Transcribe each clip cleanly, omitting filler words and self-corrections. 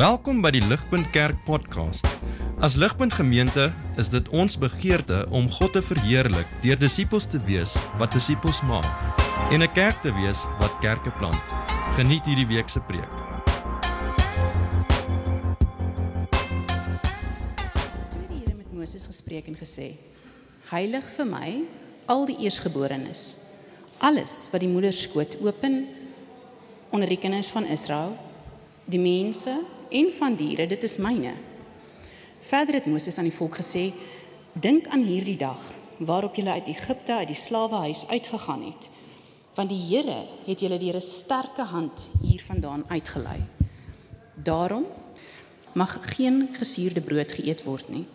Welkom by die Ligpunt Kerk podcast. As Ligpunt gemeente is dit ons begeerte om God te verheerlik deur disippels te wees wat disippels maak en 'n kerk te wees wat kerke plant. Geniet hierdie week se preek. Toe het die Here met Moses gespreek en gesê: Heilig vir my al die eersgeborenes, alles wat die moederskoot open onder die kinders van Israel, die mense en van diere, dit is myne. Verder het Moses aan die volk gesê: Dink aan hierdie dag, waarop julle uit Egipte, uit die slawehuis uitgegaan het, want die Here het julle deur 'n sterke hand hiervandaan uitgelei. Daarom mag geen gesuurde brood geëet word nie.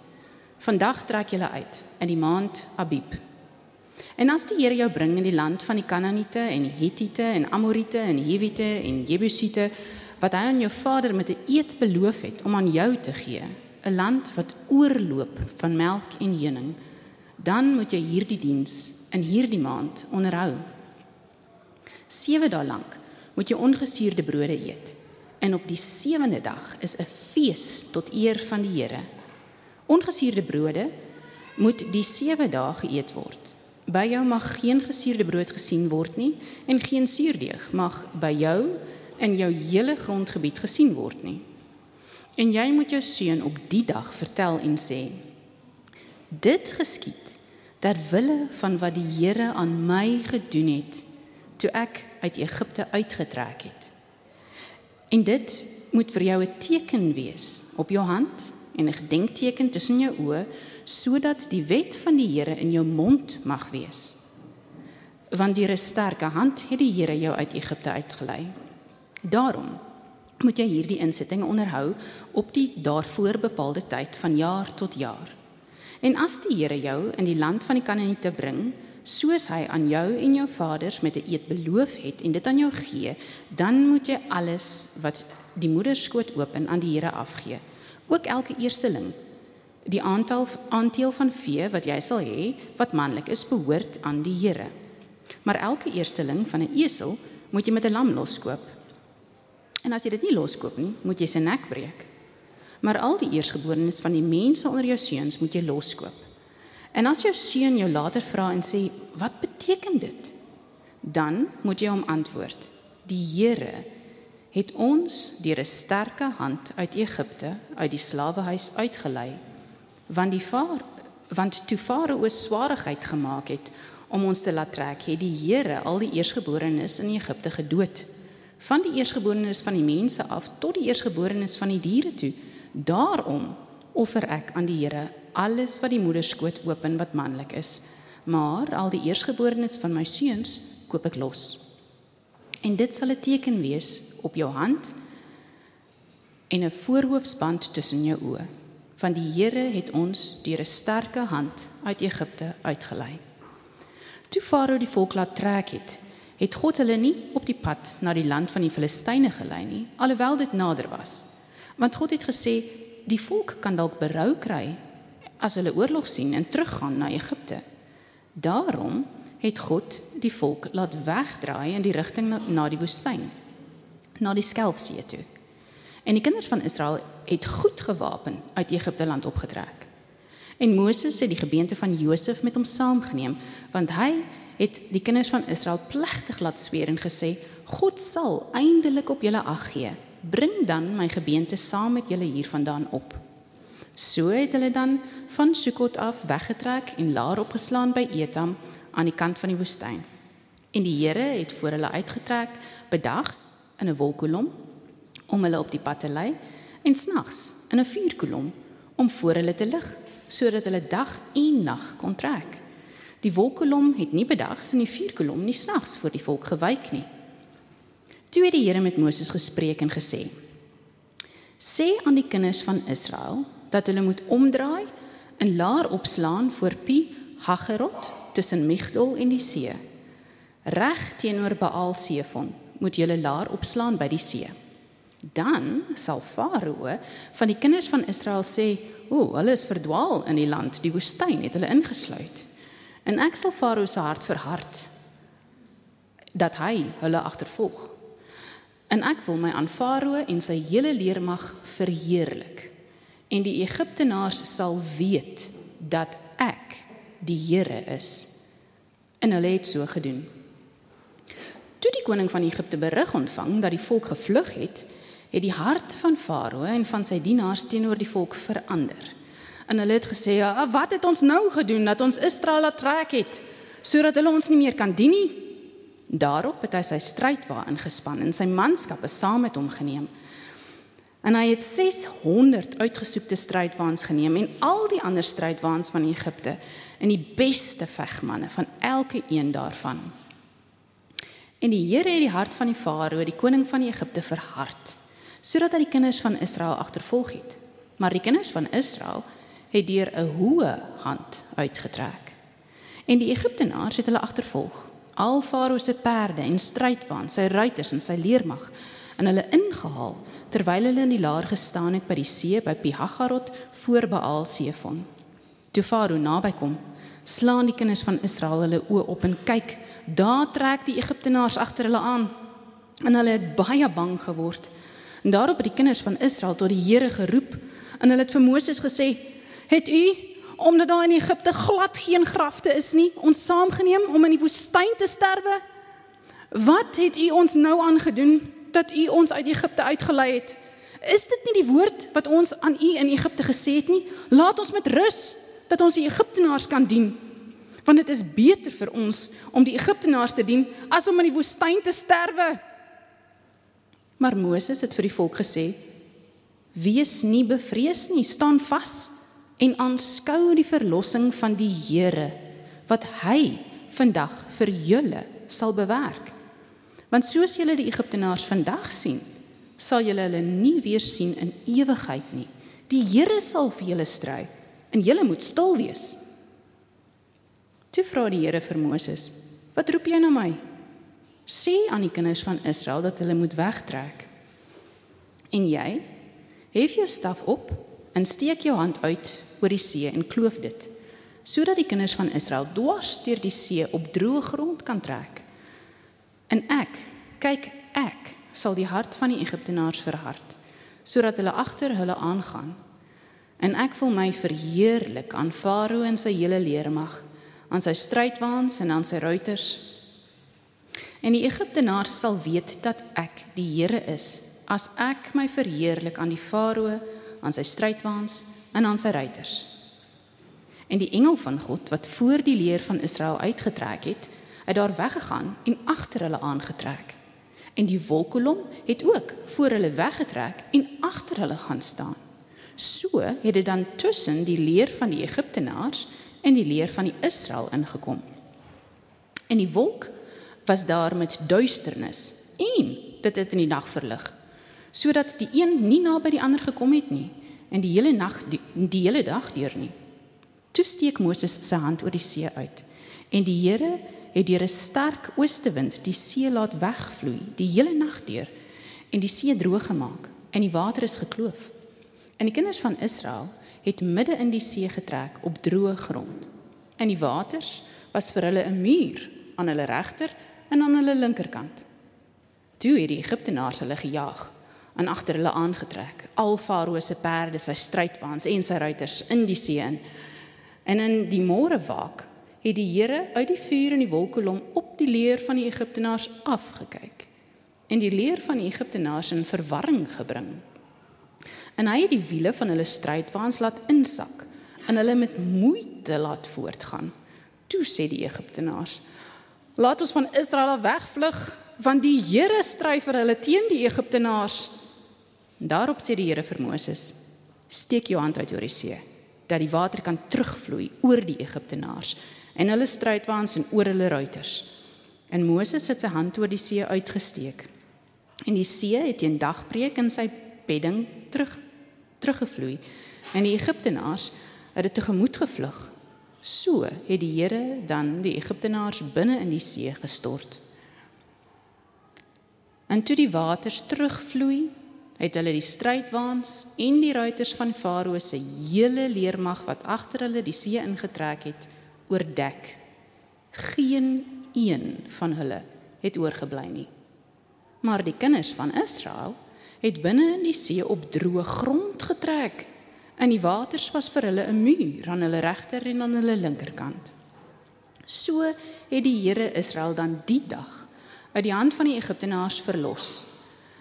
Vandag trek julle uit in die maand Abib. En as die Here jou bring in die land van die Kanaaniete en die Hittiete en Amoriete en Hiwiete en Jebusiete, wat hy aan jou vader met 'n eed beloof het om aan jou te gee, 'n land wat oorloop van melk en honing, dan moet jy hierdie diens in hierdie maand onderhou. 7 dae lank moet jy ongesuurde brode eet, en op die 7de dag is 'n fees tot eer van die Here. Ongesuurde brode moet die 7 dae geëet word. By jou mag geen gesuurde brood gesien word nie, en geen suurdeeg mag by jou in jou hele grondgebied gesien word nie. En jy moet jou seun op die dag vertel en sê: Dit geskied ter wille van wat die Here aan my gedoen het, toe ek uit Egipte uitgetrek het. En dit moet vir jou 'n teken wees op jou hand en 'n gedenkteken tussen jou oë, sodat die wet van die Here in jou mond mag wees. Want deur 'n sterke hand het die Here jou uit Egipte uitgelei. Daarom moet jy hierdie insettinge onderhou op die daarvoor bepaalde tyd van jaar tot jaar. En as die Here jou in die land van die Kanaaniete bring, soos hy aan jou en jou vaders met 'n eed beloof het en dit aan jou gee, dan moet jy alles wat die moederskoot open aan die Here afgee. Ook elke eersteling. Die aanteel van vee wat jy sal hê, wat manlik is, behoort aan die Here. Maar elke eersteling van 'n esel moet jy met 'n lam loskoop. En as jy dit nie loskoop nie, moet jy sy nek breek. Maar al die eersgeborenes van die mense onder jou seuns moet jy loskoop. En as jou seun jou later vra en sê: Wat beteken dit? Dan moet jy hom antwoord: Die Here het ons deur 'n sterke hand uit Egipte, uit die slawehuis uitgelei, want toe Farao swaarigheid gemaak het om ons te laat trek, het die Here al die eersgeborenes in Egipte gedood, van die eersgeborenes van die mense af tot die eersgeborenes van die diere toe. Daarom offer ek aan die Here alles wat die moederskoot open wat manlik is, maar al die eersgeborenes van my seuns koop ek los. En dit sal 'n teken wees op jou hand en 'n voorhoofsband tussen jou oë, want die Here het ons deur 'n sterke hand uit Egipte uitgelei. Toe Farao die volk laat trek het God hulle nie op die pad na die land van die Filistyne gelei nie, alhoewel dit nader was. Want God het gesê, die volk kan dalk berou kry as hulle oorlog sien en teruggaan na Egipte. Daarom het God die volk laat wegdraai in die rigting na die woestyn, na die Skelfsee toe. En die kinders van Israel het goed gewapen uit Egipte land opgetrek. En Moses het die gebeente van Josef met hom saamgeneem, want hy het die kinders van Israel plegtig laat sweer en gesê: God sal eindelik op julle ag gee. Bring dan my gebeente saam met julle hiervandaan op. So het hulle dan van Sukot af weggetrek en laar opgeslaan by Etam aan die kant van die woestyn. En die Here het voor hulle uitgetrek bedags in 'n wolkkolom om hulle op die pad te lei, en snags in 'n vuurkolom om voor hulle te lig, sodat hulle dag en nag kon trek. Die wolkkolom het nie bedags en die vuurkolom nie snags voor die volk gewyk nie. Toe het die Here met Moses gespreek en gesê: Sê aan die kinders van Israel dat hulle moet omdraai en laar opslaan voor Pi Hagerot tussen Migdol en die see. Reg teenoor Baal Sefon moet julle laar opslaan by die see. Dan sal Farao van die kinders van Israel sê: hulle is verdwaal in die land, die woestyn het hulle ingesluit. En ek sal Farao se hart verhard, dat hy hulle agtervolg. En ek wil my aan Farao en sy hele leermag verheerlik. En die Egiptenaars sal weet dat ek die Here is. En hulle het so gedoen. Toe die koning van Egipte berig ontvang dat die volk gevlug het die hart van Farao en van sy dienaars teenoor die volk verander. En hulle het gesê, ja, wat het ons nou gedoen, dat ons Israel laat trek het, sodat hulle ons nie meer kan dien nie? Daarop het hy sy strydwa ingespan en sy manskappe saam met hom geneem. En hy het 600 uitgesoekte strydwaans geneem en al die ander strydwaans van Egipte en die beste vegmanne van elke een daarvan. En die Here het die hart van die Farao, die koning van Egipte, verhard, sodat hy die kinders van Israel agtervolg het. Maar die kinders van Israel het deur 'n hoë hand uitgetrek. En die Egiptenaars het hulle agtervolg, al Farao se perde en strydwaans, sy ruiters en sy leermag, en hulle ingehaal, terwyl hulle in die laar gestaan het by die see, by Pi-hagarot, voor Baal-Sefon. Toe Farao naby kom, slaan die kinders van Israel hulle oë op en kyk, daar trek die Egiptenaars agter hulle aan, en hulle het baie bang geword. En daarop het die kinders van Israel tot die Here geroep, en hulle het vir Moses gesê, het u, omdat daar in Egipte glad geen grafte is nie, ons saamgeneem om in die woestyn te sterwe? Wat het u ons nou aangedoen, dat u ons uit Egipte uitgelei het? Is dit nie die woord wat ons aan u in Egipte gesê het nie? Laat ons met rus, dat ons die Egiptenaars kan dien. Want dit is beter vir ons om die Egiptenaars te dien, as om in die woestyn te sterwe. Maar Moses het vir die volk gesê, wees nie bevrees nie, staan vas en aanskou die verlossing van die Here, wat hy vandag vir julle sal bewerk. Want soos julle die Egiptenaars vandag sien, sal julle hulle nie weer sien in ewigheid nie. Die Here sal vir julle stry, en julle moet stil wees. Toe vra die Here vir Moses, wat roep jy na my? Sê aan die kinders van Israel dat hulle moet wegtrek. En jy, hef jou staf op en steek jou hand uit oor die see en kloof dit, sodat die kinders van Israel dwars deur die see op droë grond kan trek. En ek sal die hart van die Egiptenaars verhard, sodat hulle agter hulle aangaan. En ek wil my verheerlik aan Farao en sy hele leermag, aan sy strydwaans en aan sy ruiters. En die Egiptenaars sal weet dat ek die Here is, as ek my verheerlik aan die Farao, aan sy strydwaans en aan sy ruiters. En die engel van God, wat voor die leer van Israel uitgetrek het daar weggegaan en agter hulle aangetrek. En die wolkkolom het ook voor hulle weggetrek en agter hulle gaan staan. So het dit dan tussen die leer van die Egiptenaars en die leer van die Israel ingekom. En die wolk was daar met duisternis en dit het in die nag verlig, sodat die een nie naby die ander gekom het nie en die hele dag deur nie. Toe steek Moses sy hand oor die see uit en die Here het deur 'n sterk oostewind die see laat wegvloei die hele nag deur en die see droog gemaak en die water is gekloof. En die kinders van Israel het midde in die see getrek op droë grond. En die waters was vir hulle 'n muur aan hulle regter en aan hulle linkerkant. Toe het die Egiptenaars hulle gejaag en agter hulle aangetrek, al Farao se perde, sy strydwaans en sy ruiters in die see in. En in die môrewaak het die Here uit die vuur en die wolkkolom op die leer van die Egiptenaars afgekyk en die leer van die Egiptenaars in verwarring gebring. En hy het die wiele van hulle strydwaans laat insak en hulle met moeite laat voortgaan. Toe sê die Egiptenaars, laat ons van Israel wegvlug, want die Here stry vir hulle teen die Egiptenaars. Daarop sê die Here vir Moses, steek jou hand uit oor die see, dat die water kan terugvloei oor die Egiptenaars en hulle strydwaans en oor hulle ruiters. En Moses het sy hand oor die see uitgesteek. En die see het teen dagbreek in sy bedding teruggevloei. En die Egiptenaars het dit tegemoet gevlug. So het die Here dan die Egiptenaars binne in die see gestort. En toe die waters terugvloei, het hulle die strydwaans en die ruiters van Farao se hele leermag wat agter hulle die see ingetrek het, oordek. Geen een van hulle het oorgebly nie. Maar die kinders van Israel het binne in die see op droë grond getrek, en die waters was vir hulle 'n muur aan hulle regter en aan hulle linkerkant. So het die Here Israel dan die dag uit die hand van die Egiptenaars verlos.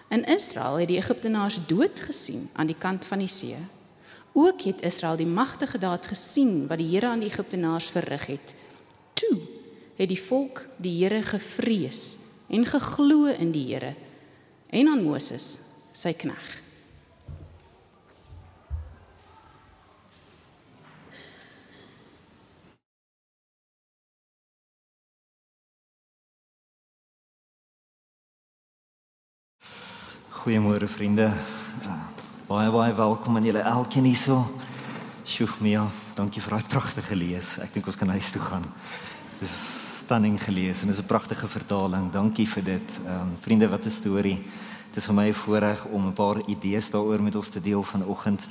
En Israel het die Egiptenaars dood gesien aan die kant van die see. Ook het Israel die magtige daad gesien wat die Here aan die Egiptenaars verrig het. Toe het die volk die Here gevrees en geglo in die Here en aan Moses, sy knegt. Goeiemôre vriende, baie welkom aan julle elkeen hierso. Sjoe, Mia, dankie vir daai pragtige lees. Ek dink ons kan huis toe gaan. Dis stunning gelees en dis 'n pragtige vertaling. Dankie vir dit. Vriende, wat 'n storie. Dit is vir my 'n voorreg om 'n paar idees daaroor met ons te deel vanoggend.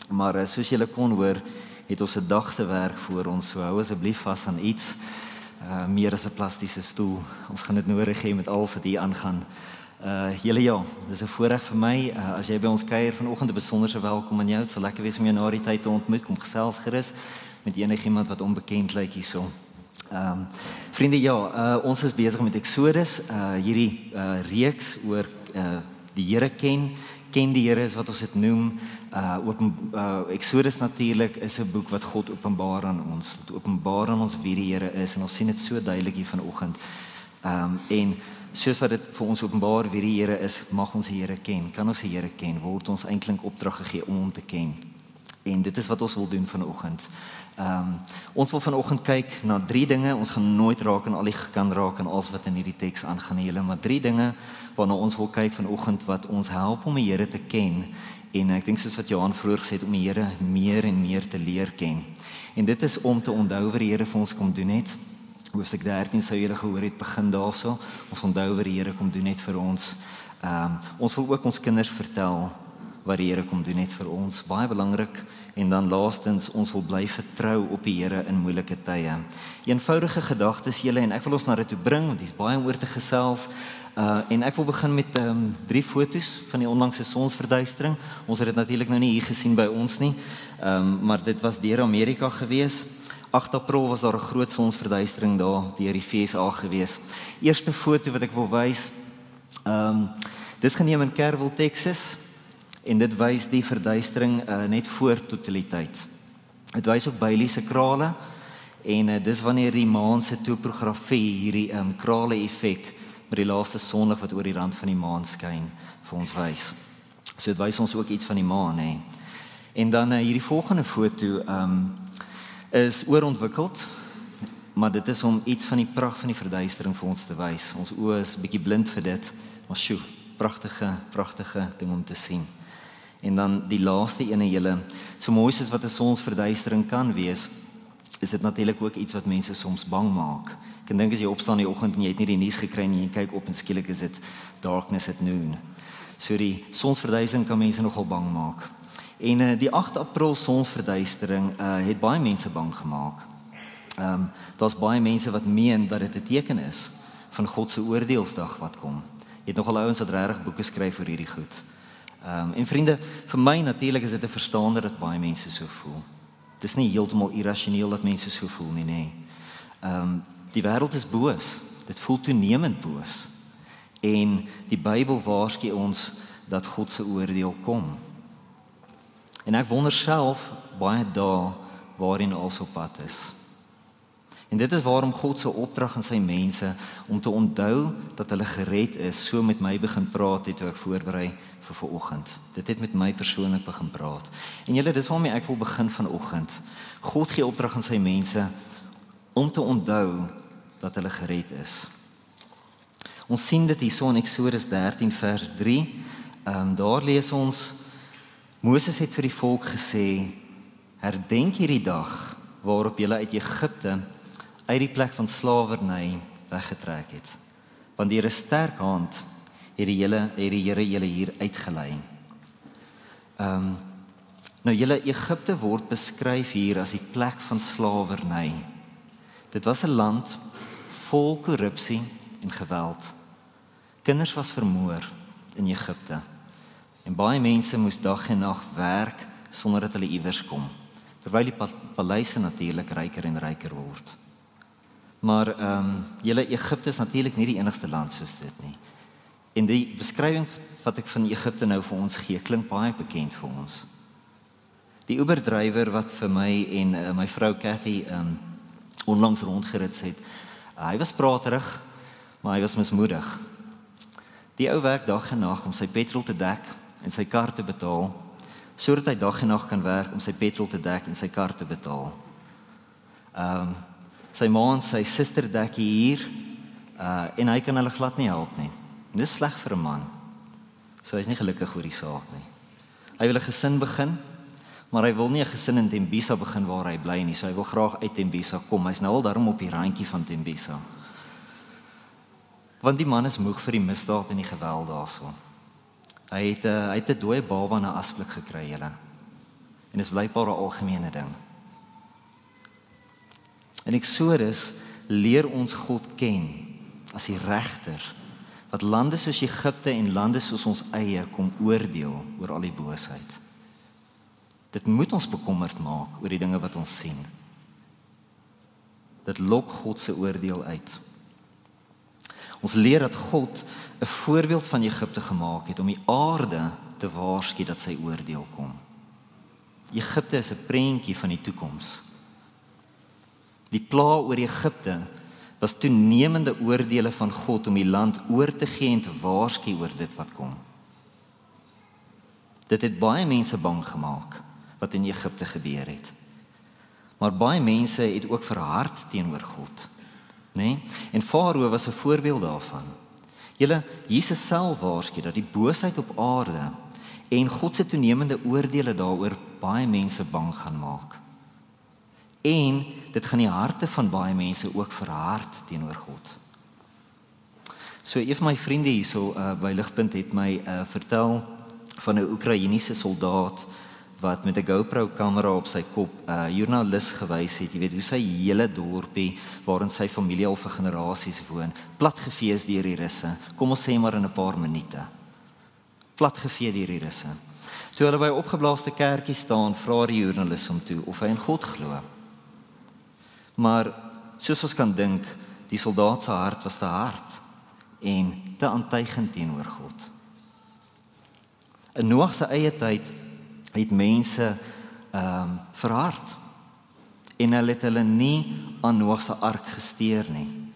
Maar soos julle kon hoor, het ons 'n dag se werk voor ons. So hou asseblief vas aan iets. Meer as 'n plastiese stoel. Ons gaan dit nodig hê met alles wat hier aangaan. Julle ja, dis 'n voorreg vir my. As jy by ons kuier vanoggend, 'n besonderse welkom aan jou. Dit sal lekker wees om jou na die tyd te ontmoet. Kom gesels gerus met enigiemand wat onbekend lyk hierso. Vriende, ja, ons is besig met Exodus, hierdie reeks oor die Here ken die Here is wat ons dit noem. Exodus natuurlik is 'n boek wat God openbaar aan ons. Dit openbaar aan ons wie die Here is en ons sien dit so duidelik hier vanoggend. En soos wat dit vir ons openbaar wie die Here is, mag ons die Here ken. Kan ons die Here ken? Word ons eintlik opdrag gegee om hom te ken. En dit is wat ons wil doen vanoggend. Ons wil vanoggend kyk na 3 dinge. Ons gaan nooit raak aan alles wat in hierdie teks aangaan nie, maar 3 dinge waarna ons wil kyk vanoggend wat ons help om die Here te ken. En ek dink soos wat Johan vroeër gesê het, om die Here meer en meer te leer ken. En dit is om te onthou wat die Here vir ons kom doen het. Hoofstuk 13 sou julle gehoor het begin daarso. Ons onthou wat die Here kom doen het vir ons. Ons wil ook ons kinders vertel wat die Here kom doen het vir ons. Baie belangrik. En dan laastens, ons wil bly vertrou op die Here in moeilike tye. Eenvoudige gedagtes julle, en ek wil ons na dit toe bring, want dis baie om oor te gesels. En ek wil begin met 3 foto's van die onlangse sonsverduistering. Ons het dit natuurlik nou nie hier gesien by ons nie, maar dit was deur Amerika gewees. 8 April was daar 'n groot sonsverduistering daar deur die VSA gewees. Eerste foto wat ek wil wys, dis geneem in Kerrville, Texas, en dit wys die verduistering net voor totaliteit. Dit wys ook Bailey se krale, en dis wanneer die maan se topografie hierdie krale effek met die laaste sonlig wat oor die rand van die maan skyn vir ons wys. So dit wys ons ook iets van die maan, hè. En dan hierdie volgende foto is oorontwikkeld, maar dit is om iets van die pragt van die verduistering vir ons te wys. Ons oë is bietjie blind vir dit, maar sjoe, pragtige ding om te sien. En dan die laaste ene julle, so mooi soos wat 'n sonsverduistering kan wees, is dit natuurlik ook iets wat mense soms bang maak. Ek dink as jy opstaan in die oggend en jy het nie die nuus gekry nie, jy kyk op en skielik is dit darkness at noon. So die sonsverduistering kan mense nogal bang maak. En die 8 April sonsverduistering het baie mense bang gemaak. Daar's baie mense wat meen dat dit 'n teken is van God se oordeelsdag wat kom. Jy het nogal ouens wat regtig boeke skryf oor hierdie goed. En vriende, vir my natuurlik is dit te verstaan dat baie mense so voel. Dit is nie heeltemal irrasioneel dat mense so voel nie, nee. Die wêreld is boos. Dit voel toenemend boos. En die Bybel waarsku ons dat God se oordeel kom. En ek wonder self baie dae waarin ons op pad is. En dit is waarom God se opdrag aan sy mense om te onthou dat hulle gered is, so met my begin praat het toe ek voorberei vir vanoggend. Dit het met my persoonlik begin praat. En julle, dis waarmee ek wil begin vanoggend. God gee opdrag aan sy mense om te onthou dat hulle gered is. Ons sien dit hierso in Exodus 13 vers 3. Daar lees ons, Moses het vir die volk gesê, herdenk hierdie dag waarop julle uit Egipte uit die plek van slawerny weggetrek het. Want deur 'n sterk hand het die Here julle hier uitgelei. Nou julle, Egipte word beskryf hier as die plek van slawerny. Dit was 'n land vol korrupsie en geweld. Kinders was vermoor in Egipte. En baie mense moes dag en nag werk sonder dat hulle iewers kom. Terwyl die paleise natuurlik ryker en ryker word. Maar Egipte is natuurlik nie die enigste land soos dit nie. En die beskrywing wat ek van Egipte nou vir ons gee, klink baie bekend vir ons. Die Uber-drywer wat vir my en my vrou Cathy onlangs rondgerits het, hy was praterig, maar hy was mismoedig. Die ou werk dag en nag om sy petrol te dek en sy kar te betaal, sodat hy dag en nag kan werk om sy petrol te dek en sy kar te betaal. Sy ma en sy suster dek hier, en hy kan hulle glad nie help nie. En dis sleg vir 'n man. So hy is nie gelukkig oor die saak nie. Hy wil 'n gesin begin, maar hy wil nie 'n gesin in Tembisa begin waar hy bly nie, so hy wil graag uit Tembisa kom. Hy's nou al daarom op die randjie van Tembisa. Want die man is moeg vir die misdaad en die geweld daarso. Hy het 'n dooie baba in 'n asblik gekry, julle. En dis blykbaar 'n algemene ding. In Eksodus leer ons God ken as die regter, wat lande soos Egipte en lande soos ons eie kom oordeel oor al die boosheid. Dit moet ons bekommerd maak oor die dinge wat ons sien. Dit lok God se oordeel uit. Ons leer dat God 'n voorbeeld van Egipte gemaak het om die aarde te waarsku dat sy oordeel kom. Egipte is 'n prentjie van die toekoms. Die pla oor Egipte was toenemende oordeele van God om die land oor te gee en te waarsku oor dit wat kom. Dit het baie mense bang gemaak wat in Egipte gebeur het. Maar baie mense het ook verhard teenoor God. Nee? En Farao was 'n voorbeeld daarvan. Jesus self waarsku dat die boosheid op aarde en God se toenemende oordeele daaroor baie mense bang gaan maak. En dit gaan die harte van baie mense ook verhard teenoor God. So een van my vriende hierso by Ligpunt het my vertel van 'n Oekraïense soldaat wat met 'n GoPro kamera op sy kop joernalis gewys het, jy weet hoe sy hele dorpie waarin sy familie al vir generasies woon, platgevee is deur die Russe. Kom ons sê maar in 'n paar minute. Platgevee deur die Russe. Toe hulle by 'n opgeblaaste kerkie staan, vra die joernalis hom toe of hy in God glo. Maar soos ons kan dink, die soldaat se hart was te hard en te aantuigend teenoor God. In Noag se eie tyd het mense verhard en hulle het hulle nie aan Noag se ark gesteer nie.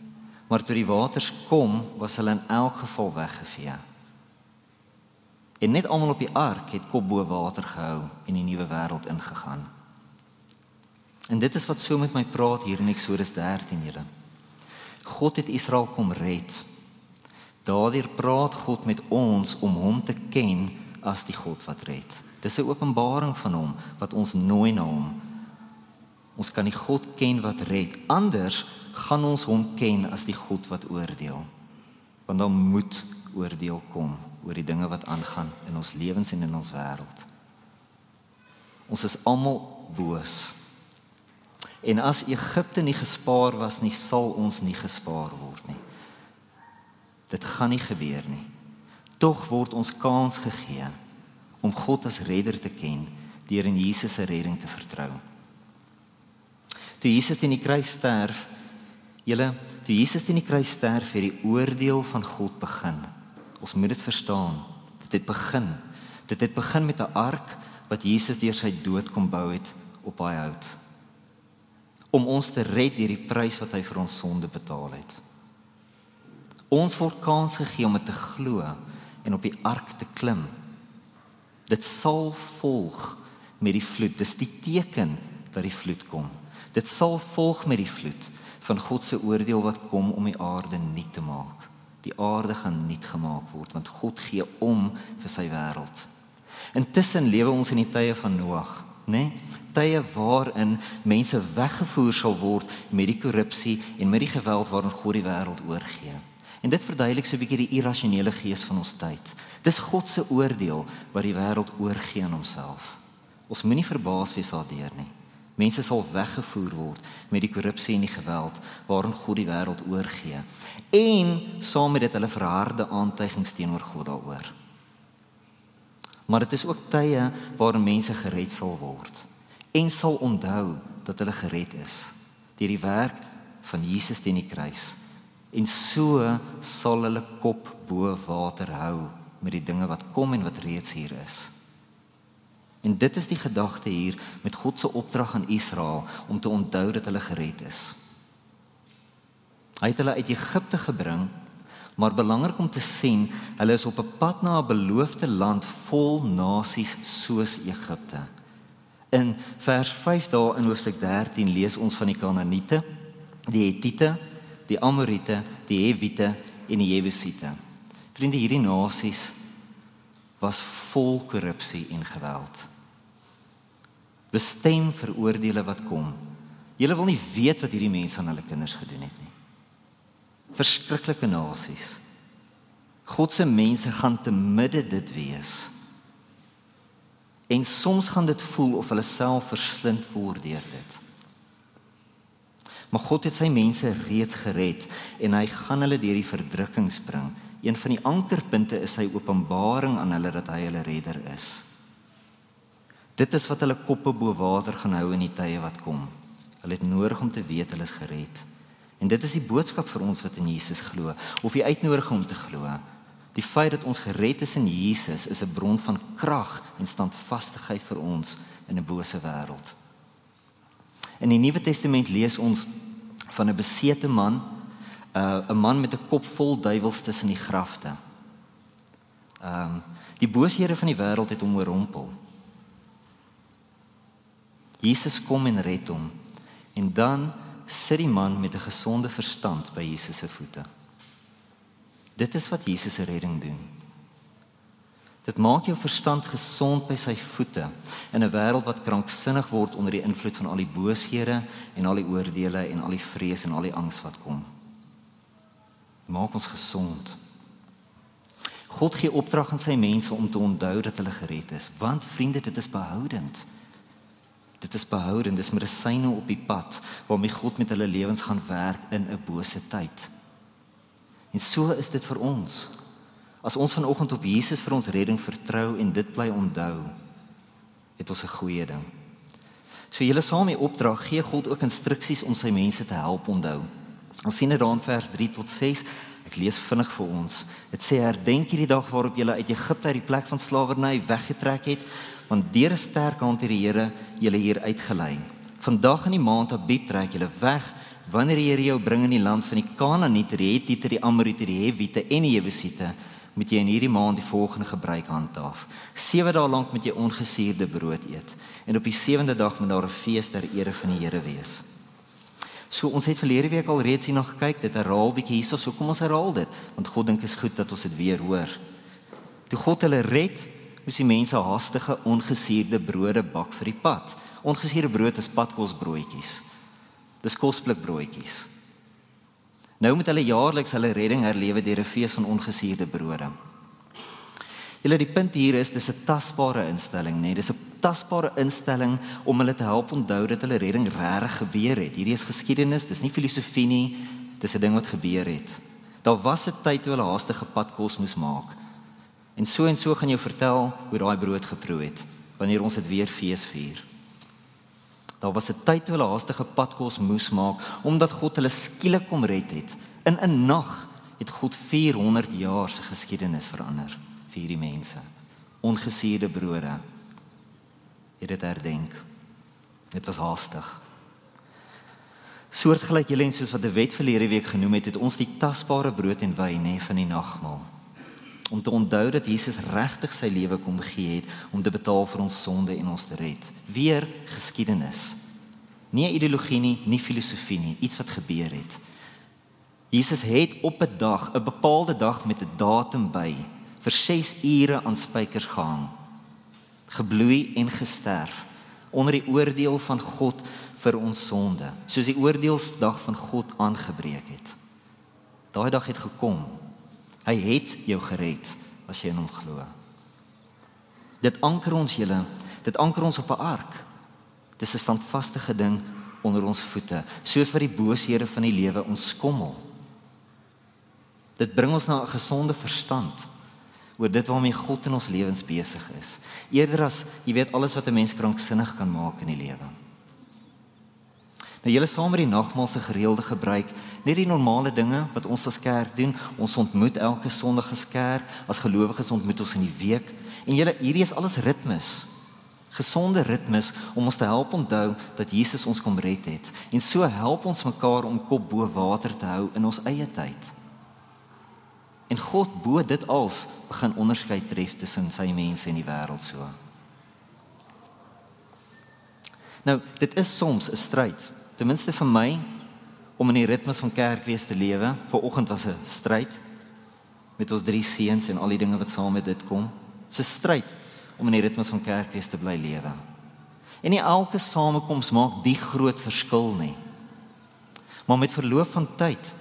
Maar toe die waters kom, was hulle in elk geval weggevee. En net almal op die ark het kop bo water gehou en die nuwe wêreld ingegaan. En dit is wat so met my praat hier in Eksodus 13, julle. God het Israel kom red. Daardeur praat God met ons om hom te ken as die God wat red. Dis 'n openbaring van hom wat ons nooi na hom. Ons kan die God ken wat red. Anders gaan ons hom ken as die God wat oordeel. Want dan moet oordeel kom oor die dinge wat aangaan in ons lewens en in ons wêreld. Ons is almal boos. En as Egipte nie gespaar was nie, sal ons nie gespaar word nie. Dit gaan nie gebeur nie. Tog word ons kans gegee om God as redder te ken, deur in Jesus se redding te vertrou. Toe Jesus teen die kruis sterf, toe Jesus teen die kruis sterf, het die oordeel van God begin. Ons moet dit verstaan. Dit het begin met 'n ark wat Jesus deur sy dood kom bou het op daai hout. Om ons te red deur die prys wat hy vir ons sonde betaal het. Ons word kans gegee om dit te glo en op die ark te klim. Dit sal volg met die vloed. Dis die teken dat die vloed kom. Dit sal volg met die vloed van God se oordeel wat kom om die aarde nuut te maak. Die aarde gaan nuut gemaak word, want God gee om vir sy wêreld. Intussen lewe ons in die tye van Noag, né? Tye waarin mense weggevoer sal word met die korrupsie en met die geweld waarin God die wêreld oorgee. En dit verduidelik so 'n bietjie die irrasionele gees van ons tyd. Dis God se oordeel wat die wêreld oorgee aan homself. Ons moenie verbaas wees daardeur nie. Mense sal weggevoer word met die korrupsie en die geweld waarin God die wêreld oorgee. En saam met dit hulle verharde aantuigings teenoor God daaroor. Maar dit is ook tye waarin mense gered sal word en sal onthou dat hulle gered is deur die werk van Jesus teen die kruis. En so sal hulle kop bo water hou met die dinge wat kom en wat reeds hier is. En dit is die gedagte hier met God se opdrag aan Israel om te onthou dat hulle gered is. Hy het hulle uit Egipte gebring, maar belangrik om te sien, hulle is op 'n pad na 'n beloofde land vol nasies soos Egipte. In vers 5 daar in hoofstuk 13 lees ons van die Kanaaniete, die Hetiete, die Amoriete, die Hewiete en die Jebusiete. Vriende, hierdie nasies was vol korrupsie en geweld. Bestem vir oordeele wat kom. Julle wil nie weet wat hierdie mense aan hulle kinders gedoen het nie. Verskriklike nasies. God se mense gaan te midde dit wees. En soms gaan dit voel of hulle self verslind word deur dit. Maar God het sy mense reeds gered en hy gaan hulle deur die verdrukkings bring. Een van die ankerpunte is sy openbaring aan hulle dat hy hulle redder is. Dit is wat hulle koppe bo water gaan hou in die tye wat kom. Hulle het nodig om te weet hulle is gered. En dit is die boodskap vir ons wat in Jesus glo, of die uitnodiging om te glo. Die feit dat ons gered is in Jesus is 'n bron van krag en standvastigheid vir ons in 'n bose wêreld. In die Nuwe Testament lees ons van 'n besete man, 'n man met 'n kop vol duiwels tussen die grafte. Die booshede van die wêreld het hom oorrompel. Jesus kom en red hom, en dan sit die man met 'n gesonde verstand by Jesus se voete. Dit is wat Jesus se redding doen. Dit maak jou verstand gesond by sy voete in 'n wêreld wat kranksinnig word onder die invloed van al die booshede en al die oordeele en al die vrees en al die angs wat kom. Maak ons gesond. God gee opdrag aan sy mense om te onthou dat hulle gered is, want vriende, dit is behoudend. Dit is behoudend, dis medisyne op die pad waarmee God met hulle lewens gaan werk in 'n bose tyd. En so is dit vir ons. As ons vanoggend op Jesus vir ons redding vertrou en dit bly onthou, het ons 'n goeie ding. So julle saam met opdrag gee God ook instruksies om sy mense te help onthou. Ons sien dit daar in vers 3 tot 6. Ek lees vinnig vir ons. Dit sê: herdenk hierdie dag waarop julle uit Egipte uit die plek van slawerny weggetrek het, want deur 'n sterk hand het die Here julle hier uitgelei. Vandag in die maand Abib trek julle weg, wanneer die Here jou bring in die land van die Kanaaniete, die Hetiete, die Amoriete, die Hewiete en die Jebusiete, moet jy in hierdie maand die volgende gebruik handhaaf. 7 dae lank moet jy ongesuurde brood eet, en op die 7de dag moet daar 'n fees ter ere van die Here wees. So ons het verlede week al reeds hierna gekyk, dit herhaal bietjie hierso, so kom ons herhaal dit, want God dink is goed dat ons dit weer hoor. Toe God hulle red, moes die mense haastige ongesuurde brode bak vir die pad. Ongesuurde brood is padkosbroodjies. Dis kosblikbroodjies. Nou moet hulle jaarliks hulle redding herlewe deur 'n fees van ongesuurde brode. Julle, die punt hier is, dis 'n tasbare instelling, nee, dis 'n tasbare instelling om hulle te help onthou dat hulle redding regtig gebeur het. Hierdie is geskiedenis, dis nie filosofie nie, dis 'n ding wat gebeur het. Daar was 'n tyd toe hulle haastige padkos moes maak. En so gaan jou vertel hoe daai brood geproe het, wanneer ons dit weer fees vier. Daar was 'n tyd toe hulle haastige padkos moes maak, omdat God hulle skielik kom red het. In 'n nag het God 400 jaar se geskiedenis verander vir hierdie mense. Ongesuurde brode. Het dit herdenk. Dit was haastig. Soortgelyk julle en soos wat die wet verlede week genoem het ons die tasbare brood en wyn van die nagmaal. Om te onthou dat Jesus regtig sy lewe kom gee het om te betaal vir ons sonde en ons te red. Weer geskiedenis. Nie 'n ideologie nie, nie filosofie nie, iets wat gebeur het. Jesus het op 'n dag, 'n bepaalde dag met 'n datum by, vir 6 ure aan spykers gehang, gebloei en gesterf, onder die oordeel van God vir ons sonde, soos die oordeelsdag van God aangebreek het. Daai dag het gekom. Hy het jou gered, as jy in hom glo. Dit anker ons julle, dit anker ons op 'n ark. Dis 'n standvaste ding onder ons voete, soos wat die booshede van die lewe ons skommel. Dit bring ons na 'n gesonde verstand oor dit waarmee God in ons lewens besig is. Eerder as, jy weet, alles wat 'n mens kranksinnig kan maak in die lewe. Nou julle saam met die nagmaal se gereelde gebruik, net die normale dinge wat ons as kerk doen. Ons ontmoet elke Sondag as kerk, as gelowiges ontmoet ons in die week. En julle, hierdie is alles ritmes. Gesonde ritmes om ons te help onthou dat Jesus ons kom red het. En so help ons mekaar om kop bo water te hou in ons eie tyd. En God bo dit als begin onderskeid tref tussen sy mense en die wêreld so. Nou, dit is soms 'n stryd, ten minste vir my, om in die ritmes van kerkwees te lewe. Vanoggend was 'n stryd met ons 3 seuns en al die dinge wat saam met dit kom. Dis 'n stryd om in die ritmes van kerkwees te bly lewe. En nie elke samekoms maak die groot verskil nie. Maar met verloop van tyd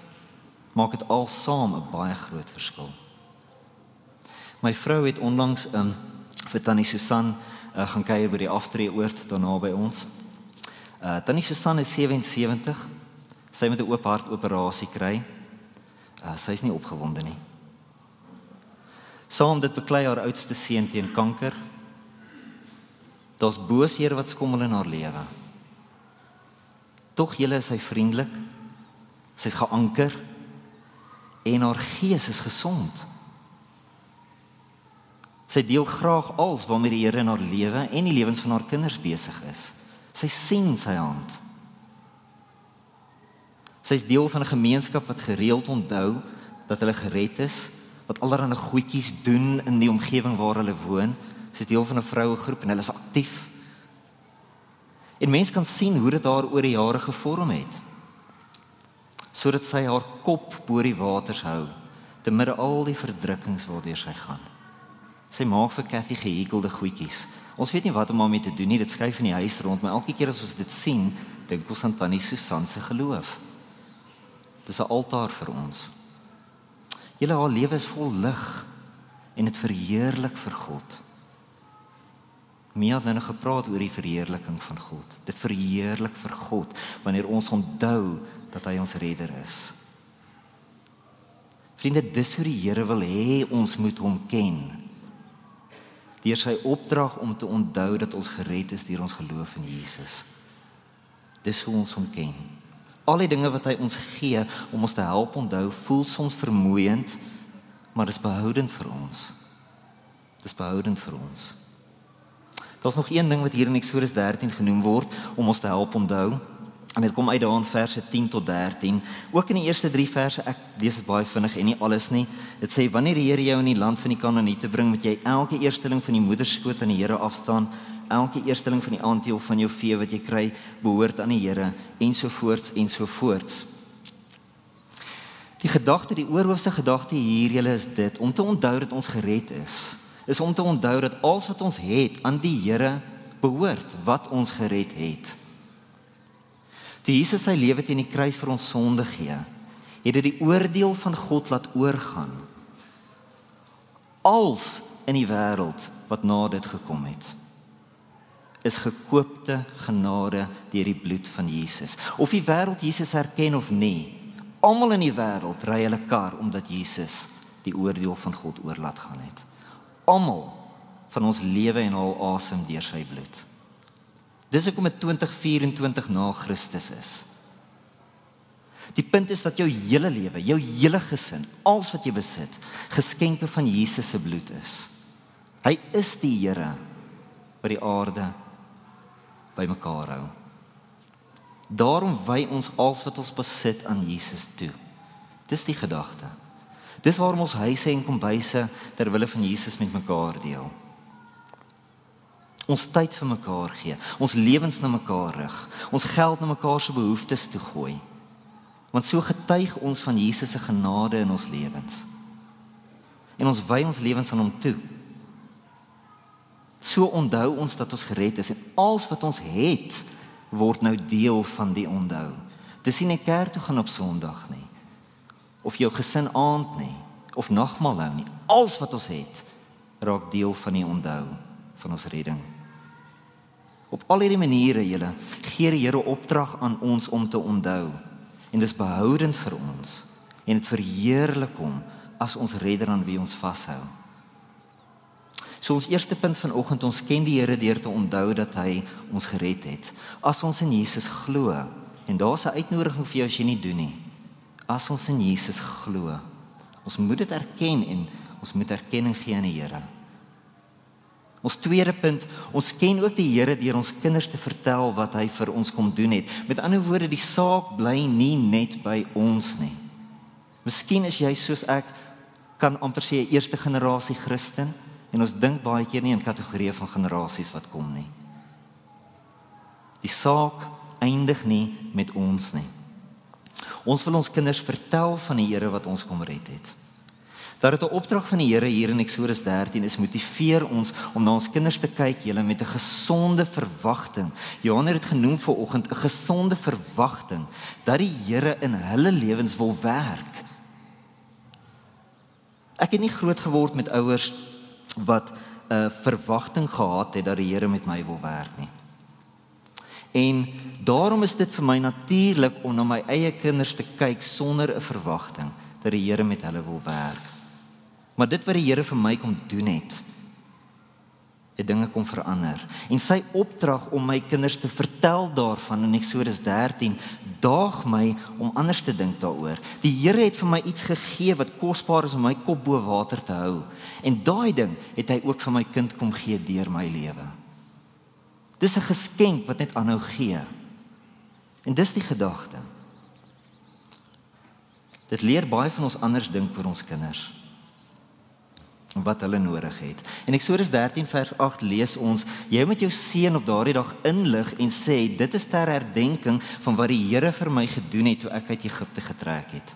maak dit al saam 'n baie groot verskil. My vrou het onlangs vir Tannie Susan gaan kuier by die aftreeoord daar naby ons. Tannie Susan is 77. Sy moet 'n oop hart operasie kry. Sy is nie opgewonde nie. Saam dit beklei haar oudste seun teen kanker. Daar's booshede wat skommel in haar lewe. Tog julle is sy vriendelik. Sy's geanker en haar gees is gesond. Sy deel graag alles waarmee die Here in haar lewe en die lewens van haar kinders besig is. Sy sien sy hand. Sy is deel van 'n gemeenskap wat gereeld onthou dat hulle gered is, wat allerlei goedjies doen in die omgewing waar hulle woon. Sy is deel van 'n vrouegroep en hulle is aktief. En mense kan sien hoe dit haar oor die jare gevorm het, sodat sy haar kop bo die waters hou, te midde al die verdrukkings waardeur sy gaan. Sy maak vir Cathy gehekelde goedjies. Ons weet nie wat om daarmee te doen nie, dit skuif in die huis rond, maar elke keer as ons dit sien, dink ons aan Tannie Susan se geloof. Dis 'n altaar vir ons. Julle, haar lewe is vol lig en dit verheerlik vir God. Mia het nou gepraat oor die verheerliking van God. Dit verheerlik vir God wanneer ons onthou dat hy ons redder is. Vriende, dis hoe die Here wil hê ons moet hom ken. Deur sy opdrag om te onthou dat ons gered is deur ons geloof in Jesus. Dis hoe ons hom ken. Al die dinge wat hy ons gee om ons te help onthou, voel soms vermoeiend, maar dis behoudend vir ons. Dis behoudend vir ons. Daar's nog een ding wat hier in Eksodus 13 genoem word om ons te help onthou. En dit kom uit daar in verse 10 tot 13. Ook in die eerste 3 verse, ek lees dit baie vinnig en nie alles nie. Dit sê, wanneer die Here jou in die land van die Kanaaniete bring, moet jy elke eersteling van die moederskoot aan die Here afstaan. Elke eersteling van die aandeel van jou vee wat jy kry, behoort aan die Here, ensovoorts, ensovoorts. Die gedagte, die oorhoofse gedagte hier, julle, is dit, om te onthou dat ons gered is om te onthou dat alles wat ons het aan die Here behoort, wat ons gered het. Toe Jesus sy lewe teen die kruis vir ons sonde gee, het dit die oordeel van God laat oorgaan. Als in die wêreld wat na dit gekom het, is gekoopte genade deur die bloed van Jesus. Of die wêreld Jesus herken of nie, almal in die wêreld ry hulle kar omdat Jesus die oordeel van God oor laat gaan het. Almal van ons lewe en al asem deur sy bloed. Dis hoekom dit 2024 na Christus is. Die punt is dat jou hele lewe, jou hele gesin, alles wat jy besit, geskenke van Jesus se bloed is. Hy is die Here wat die aarde bymekaar hou. Daarom wy ons alles wat ons besit aan Jesus toe. Dis die gedagte. Dis waarom ons huise en kombuise ter wille van Jesus met mekaar deel. Ons tyd vir mekaar gee, ons lewens na mekaar rig, ons geld na mekaar se behoeftes toe gooi. Want so getuig ons van Jesus se genade in ons lewens. En ons wy ons lewens aan hom toe. So onthou ons dat ons gered is en alles wat ons het, word nou deel van die onthou. Dis nie net kerk toe gaan op Sondag nie, of jou gesin aand nie, of nagmaal hou nie. Alles wat ons het, raak deel van die onthou van ons redding. Op al hierdie maniere, julle, gee die Here opdrag aan ons om te onthou. En dis behoudend vir ons. En dit verheerlik hom as ons redder aan wie ons vashou. So ons eerste punt vanoggend, ons ken die Here deur te onthou dat hy ons gered het. As ons in Jesus glo, en daar's 'n uitnodiging vir jou as jy nie doen nie. As ons in Jesus glo, ons moet dit erken en ons moet erkenning gee aan die Here. Ons tweede punt, ons ken ook die Here deur ons kinders te vertel wat hy vir ons kom doen het. Met ander woorde, die saak bly nie net by ons nie. Miskien is jy soos ek, kan amper sê 'n eerste generasie Christen, en ons dink baie keer nie in kategorieë van generasies wat kom nie. Die saak eindig nie met ons nie. Ons wil ons kinders vertel van die Here wat ons kom red het. Dat dit 'n opdrag van die Here hier in Eksodus 13 is, motiveer ons om na ons kinders te kyk, julle, met 'n gesonde verwagting. Johan het dit genoem vanoggend, 'n gesonde verwagting dat die Here in hulle lewens wil werk. Ek het nie groot geword met ouers wat 'n verwagting gehad het dat die Here met my wil werk nie. En daarom is dit vir my natuurlik om na my eie kinders te kyk sonder 'n verwagting dat die Here met hulle wil werk. Maar dit wat die Here vir my kom doen het dinge kom verander. En sy opdrag om my kinders te vertel daarvan in Eksodus 13 daag my om anders te dink daaroor. Die Here het vir my iets gegee wat kosbaar is om my kop bo water te hou. En daai ding het hy ook vir my kind kom gee deur my lewe. Dis 'n geskenk wat net aanhou gee. En dis die gedagte. Dit leer baie van ons anders dink oor ons kinders. Wat hulle nodig het. In Eksodus 13 vers 8 lees ons, jy moet jou seun op daardie dag inlig en sê, dit is ter herdenking van wat die Here vir my gedoen het toe ek uit Egipte getrek het.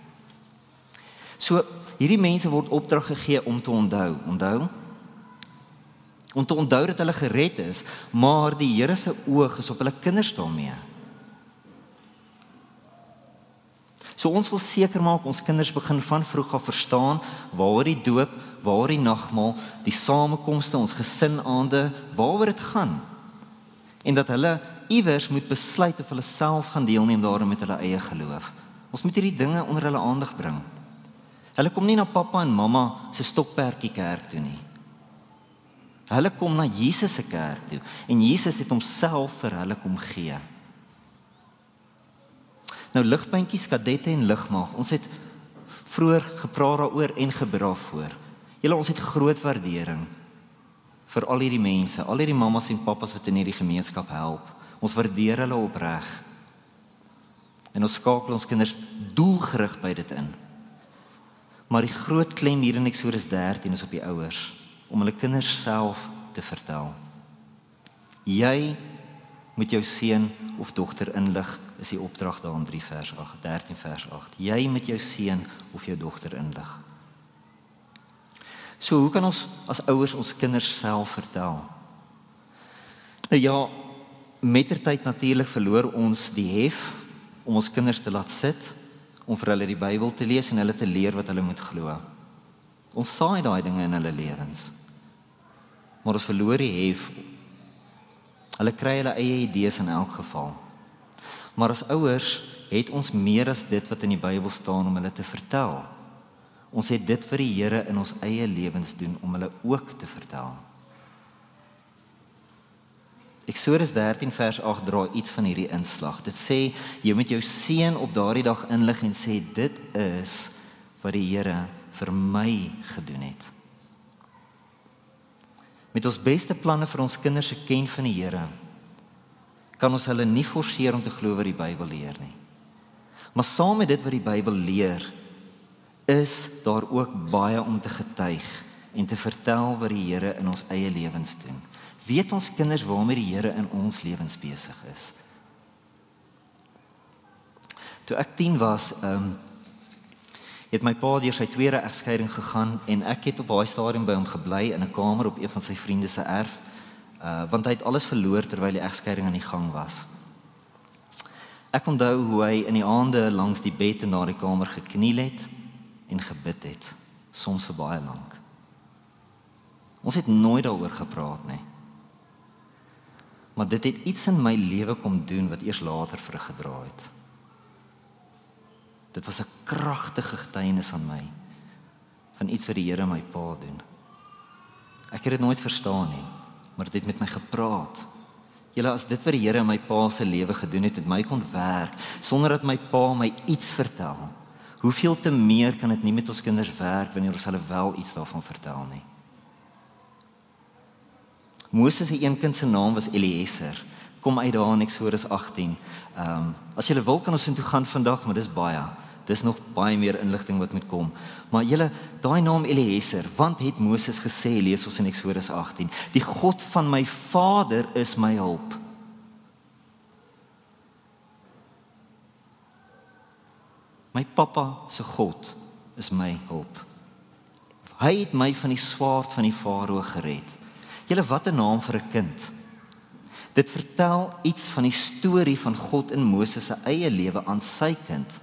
So, hierdie mense word opdrag gegee om te onthou. Om te onthou dat hulle gered is, maar die Here se oog is op hulle kinders daarmee. So ons wil seker maak, ons kinders begin van vroeg af verstaan, waaroor die doop, waaroor die nagmaal, die samekomste, ons gesinaande, waaroor dit gaan. En dat hulle iewers moet besluit of hulle self gaan deelneem daarin met hulle eie geloof. Ons moet hierdie dinge onder hulle aandag bring. Hulle kom nie na pappa en mamma se stokperdjie kerk toe nie. Hulle kom na Jesus se kerk toe, en Jesus het homself vir hulle kom gee. Nou ligpuntjies, kadette en ligmaag, ons het vroeër gepraat daaroor en gebid daarvoor. Julle, ons het groot waardering vir al hierdie mense, al hierdie mammas en pappas wat in hierdie gemeenskap help. Ons waardeer hulle opreg. En ons skakel ons kinders doelgerig by dit in. Maar die groot klem hier in Eksodus 13 is op die ouers, om hulle kinders self te vertel. Jy moet jou seun of dogter inlig, is die opdrag daar in 13 vers 8. Jy moet jou seun of jou dogter inlig. So, hoe kan ons as ouers ons kinders self vertel? Nou ja, mettertyd natuurlik verloor ons die hef om ons kinders te laat sit, om vir hulle die Bybel te lees en hulle te leer wat hulle moet glo. Ons saai daai dinge in hulle lewens. Maar ons verloor die hef. Hulle kry hulle eie idees in elk geval. Maar as ouers het ons meer as dit wat in die Bybel staan om hulle te vertel. Ons het dit vir die Here in ons eie lewens doen om hulle ook te vertel. Eksodus 13 vers 8 dra iets van hierdie inslag. Dit sê, jy moet jou seun op daardie dag inlig en sê, dit is wat die Here vir my gedoen het. Met ons beste planne vir ons kinders se ken van die Here, kan ons hulle nie forceer om te glo wat die Bybel leer nie. Maar saam met dit wat die Bybel leer, is daar ook baie om te getuig en te vertel wat die Here in ons eie lewens doen. Weet ons kinders waarmee die Here in ons lewens besig is? Toe ek 10 was, het my pa deur sy tweede egskeiding gegaan en ek het op daai stadium by hom gebly in 'n kamer op een van sy vriende se erf, want hy het alles verloor terwyl die egskeiding aan die gang was. Ek onthou hoe hy in die aande langs die bed in daardie kamer gekniel het en gebid het, soms vir baie lank. Ons het nooit daaroor gepraat nie. maar dit het iets in my lewe kom doen wat eers later vrug gedra het. Dit was 'n kragtige getuienis aan my van iets wat die Here my pa doen. Ek het dit nooit verstaan nie, maar dit het met my gepraat. Julle, as dit wat die Here in my pa se lewe gedoen het, met my kon werk, sonder dat my pa my iets vertel, hoeveel te meer kan dit nie met ons kinders werk, wanneer ons hulle wel iets daarvan vertel nie. Moses se een kind se naam was Eliezer, kom uit daar in Eksodus 18. As julle wil, kan ons intoe gaan vandag, maar dis baie. Dis nog baie meer inligting wat moet kom. Maar julle, daai naam Eliezer, want het Moses gesê, lees ons in Eksodus 18, die God van my vader is my hulp. My pappa se God is my hulp. Hy het my van die swaard van die farao gered. Julle, wat 'n naam vir 'n kind. Dit vertel iets van die storie van God in Moses se eie lewe aan sy kind,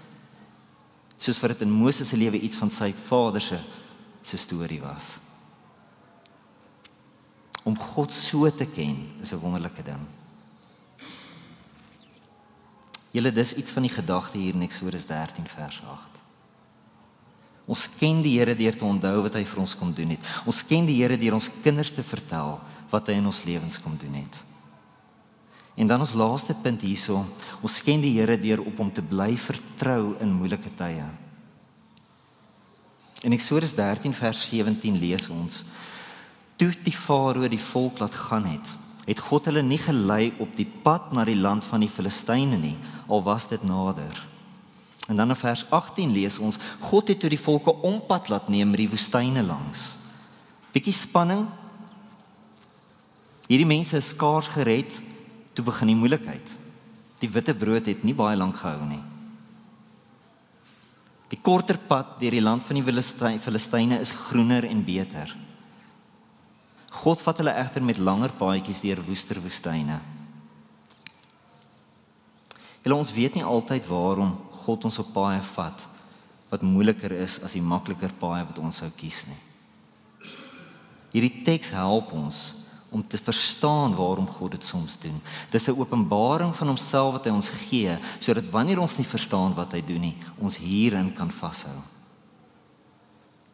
soos wat dit in Moses se lewe iets van sy vader se storie was. Om God so te ken is 'n wonderlike ding. Julle, dis iets van die gedagte hier in Eksodus 13 vers 8. Ons ken die Here deur te onthou wat hy vir ons kom doen het. Ons ken die Here deur ons kinders te vertel wat hy in ons lewens kom doen het. En dan ons laaste punt hierso, ons ken die Here deur op hom te bly vertrou in moeilike tye. In Eksodus 13 vers 17 lees ons, toe die farao die volk laat gaan het God hulle nie gelei op die pad na die land van die Filistyne nie, al was dit nader. En dan in vers 18 lees ons, God het toe die volke ompad laat neem met die woestyne langs. Bietjie spanning. Hierdie mense is skaars gered, toe begin die moeilikheid. Die witte brood het nie baie lank gehou nie. Die korter pad deur die land van die Filistyne is groener en beter. God vat hulle egter met langer paadjies deur woester woestyne. Julle, ons weet nie altyd waarom God ons op paaie vat wat moeiliker is as die makliker paaie wat ons sou kies nie. Hierdie teks help ons om te verstaan waarom God dit soms doen. Dis 'n openbaring van homself wat hy ons gee, sodat wanneer ons nie verstaan wat hy doen nie, ons hierin kan vashou.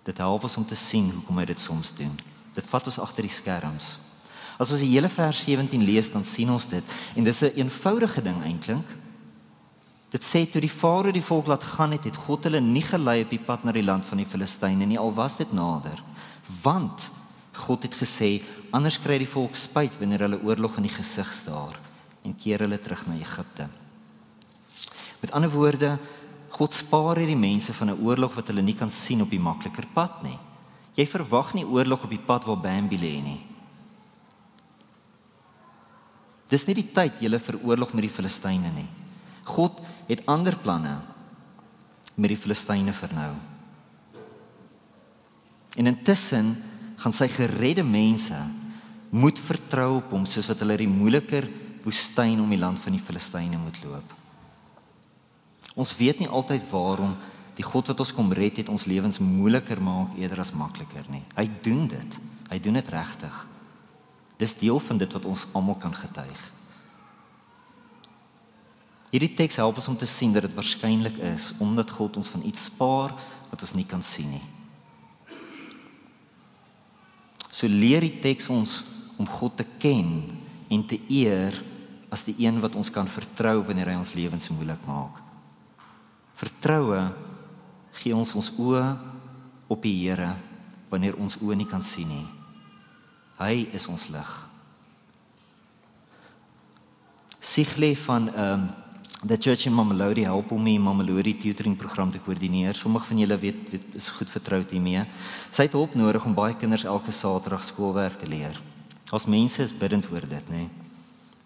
Dit help ons om te sien hoekom hy dit soms doen. Dit vat ons agter die skerms. As ons die hele vers 17 lees, dan sien ons dit. En dis 'n eenvoudige ding eintlik. Dit sê, toe die farao die volk laat gaan het God hulle nie gelei op die pad na die land van die Filistyne nie, al was dit nader. Want God het gesê, anders kry die volk spyt wanneer hulle oorlog in die gesig staar en keer hulle terug na Egipte. Met ander woorde, God spaar hierdie mense van 'n oorlog wat hulle nie kan sien op die makliker pad nie. Jy verwag nie oorlog op die pad waar Bambi lê nie. Dis nie die tyd julle vir oorlog met die Filistyne nie. God het ander planne met die Filistyne vir nou. En intussen gaan sy geredde mense moet vertrou op hom, soos wat hulle die moeiliker woestyn om die land van die Filistyne moet loop. Ons weet nie altyd waarom die God wat ons kom red het ons lewens moeiliker maak eerder as makliker nie. Hy doen dit. Hy doen dit regtig. Dis deel van dit wat ons almal kan getuig. Hierdie teks help ons om te sien dat dit waarskynlik is omdat God ons van iets spaar wat ons nie kan sien nie. So leer die teks ons om God te ken en te eer as die een wat ons kan vertrou wanneer hy ons lewens moeilik maak. Vertroue gee ons oë op die Here wanneer ons oë nie kan sien nie. Hy is ons lig. Sigley van The Church in Mamelodi help om die Mamelodi tutoring program te koördineer. Sommige van julle weet is goed vertroud hiermee. Sy het hulp nodig om baie kinders elke Saterdag skoolwerk te leer. As mense is bidend oor dit, nê.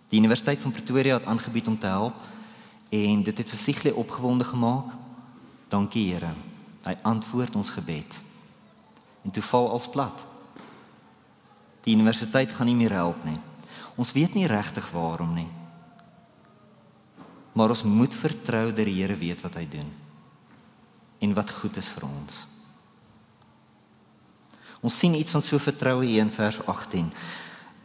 Die Universiteit van Pretoria het aangebied om te help en dit het vir Sigley opgewonde gemaak. Dankie Here. Hy antwoord ons gebed. En toe val als plat. Die universiteit gaan nie meer help nie. Ons weet nie regtig waarom nie. Maar ons moet vertrou dat die Here weet wat hy doen en wat goed is vir ons. Ons sien iets van so vertroue hier in vers 18.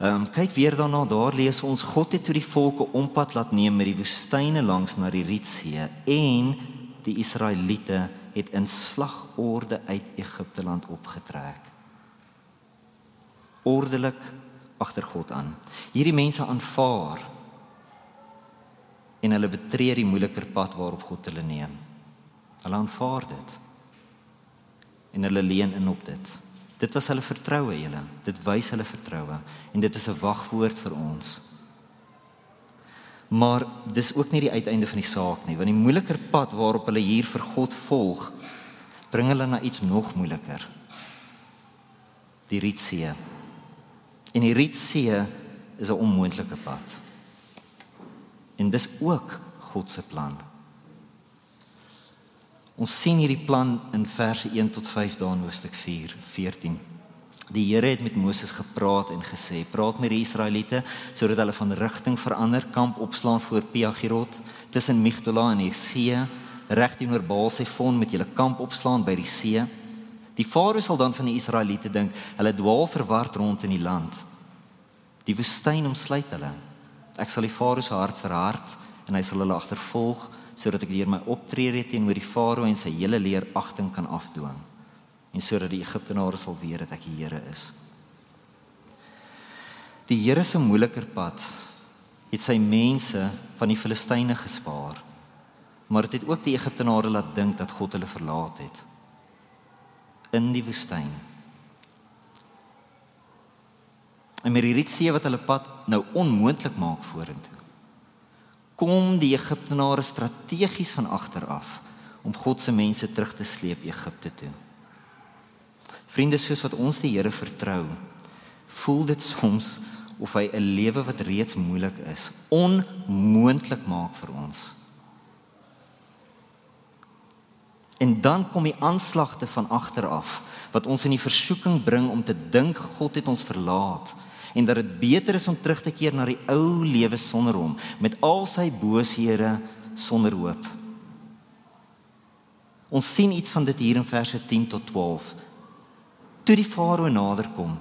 Kyk weer daarna, daar lees ons, God het toe die volke ompad laat neem met die woestyne langs na die Rietsee en die Israeliete het in slagorde uit Egipte land opgetrek. Ordelik agter God aan. Hierdie mense aanvaar en hulle betree die moeiliker pad waarop God hulle neem. Hulle aanvaar dit en hulle leun in op dit. Dit was hulle vertroue, julle. Dit wys hulle vertroue en dit is 'n wagwoord vir ons. Maar dis ook nie die uiteinde van die saak nie, want die moeiliker pad waarop hulle hier vir God volg, bring hulle na iets nog moeiliker. Die Rietsee. En die Rietsee is 'n onmoontlike pad. En dis ook God se plan. Ons sien hierdie plan in verse 1 tot 5 daar in hoofstuk 4:14. Die Here het met Moses gepraat en gesê, praat met die Israeliete, sodat hulle van rigting verander, kamp opslaan voor Pi-hahirot, tussen Migdola en die see, reg teenoor Baal-Sefon met julle kamp opslaan by die see. Die Farao sal dan van die Israeliete dink, hulle dwaal verward rond in die land. Die woestyn omsluit hulle. Ek sal die Farao se hart verhard en hy sal hulle agtervolg, sodat ek deur my optrede teenoor die Farao en sy hele leer agting kan afdwing, en sodat die Egiptenare sal weet dat ek die Here is. Die Here se moeiliker pad het sy mense van die Filistyne gespaar, maar dit het ook die Egiptenare laat dink dat God hulle verlaat het. In die woestyn. En met die Rietsee wat hulle pad nou onmoontlik maak vorentoe, kom die Egiptenare strategies van agter af om God se mense terug te sleep Egipte toe. Vriende, soos wat ons die Here vertrou, voel dit soms of hy 'n lewe wat reeds moeilik is, onmoontlik maak vir ons. En dan kom die aanslagte van agter af, wat ons in die versoeking bring om te dink God het ons verlaat, en dat dit beter is om terug te keer na die ou lewe sonder hom, met al sy booshede sonder hoop. Ons sien iets van dit hier in verse 10 tot 12. Toe die Farao nader kom,